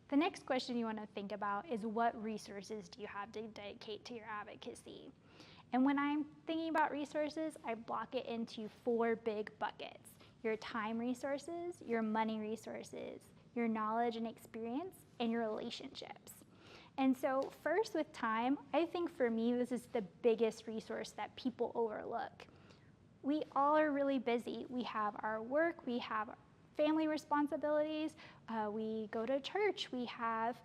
The next question you want to think about is, what resources do you have to dedicate to your advocacy? And when I'm thinking about resources, I block it into 4 big buckets: your time resources, your money resources, your knowledge and experience, and your relationships. And so first, with time, I think for me this is the biggest resource that people overlook. We all are really busy. We have our work, we have family responsibilities, we go to church, we have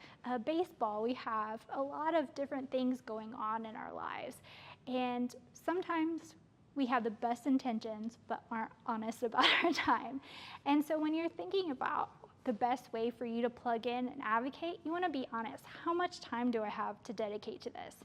baseball, we have a lot of different things going on in our lives. And sometimes we have the best intentions but aren't honest about our time. And so when you're thinking about the best way for you to plug in and advocate, you want to be honest. How much time do I have to dedicate to this?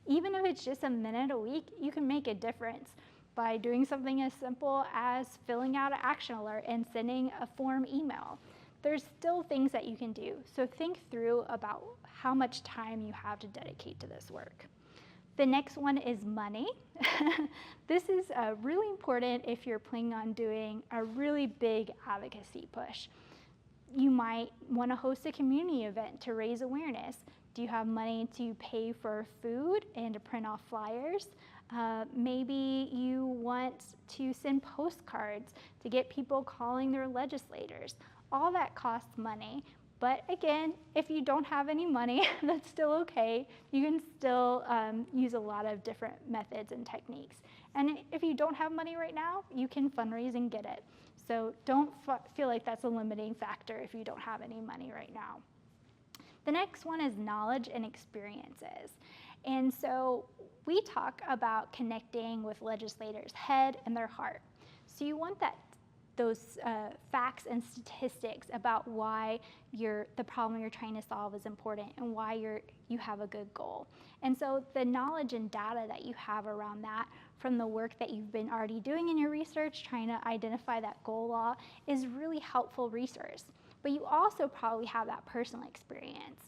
Even if it's just a minute a week, you can make a difference by doing something as simple as filling out an action alert and sending a form email. There's still things that you can do. So think through about how much time you have to dedicate to this work. The next one is money. This is really important if you're planning on doing a really big advocacy push. You might want to host a community event to raise awareness. Do you have money to pay for food and to print off flyers? Maybe you want to send postcards to get people calling their legislators. All that costs money. But again, if you don't have any money, that's still okay. You can still use a lot of different methods and techniques. And if you don't have money right now, you can fundraise and get it. So don't feel like that's a limiting factor if you don't have any money right now. The next one is knowledge and experiences. And so we talk about connecting with legislators' head and their heart. So you want those facts and statistics about why the problem you're trying to solve is important and why you have a good goal. And so the knowledge and data that you have around that from the work that you've been already doing in your research, trying to identify that goal law, is really helpful resource. But you also probably have that personal experience.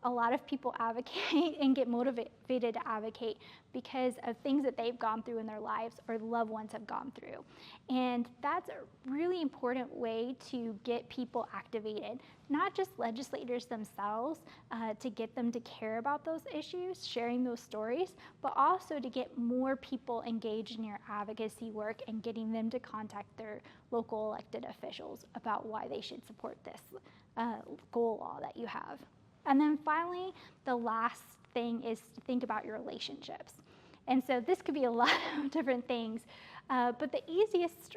A lot of people advocate and get motivated to advocate because of things that they've gone through in their lives or loved ones have gone through. And that's a really important way to get people activated, not just legislators themselves, to get them to care about those issues, sharing those stories, but also to get more people engaged in your advocacy work and getting them to contact their local elected officials about why they should support this goal law that you have. And then finally, the last thing is to think about your relationships. And so this could be a lot of different things, but the easiest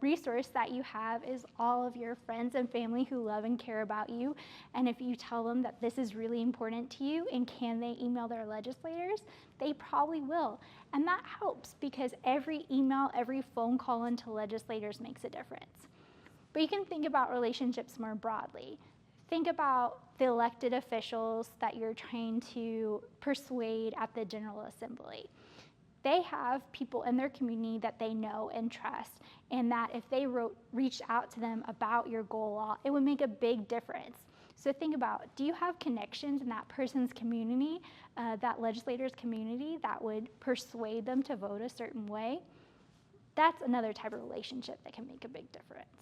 resource that you have is all of your friends and family who love and care about you. And if you tell them that this is really important to you and can they email their legislators, they probably will. And that helps because every email, every phone call into legislators makes a difference. But you can think about relationships more broadly. Think about the elected officials that you're trying to persuade at the General Assembly. They have people in their community that they know and trust, and that if they reached out to them about your goal law, it would make a big difference. So think about, do you have connections in that person's community, that legislator's community, that would persuade them to vote a certain way? That's another type of relationship that can make a big difference.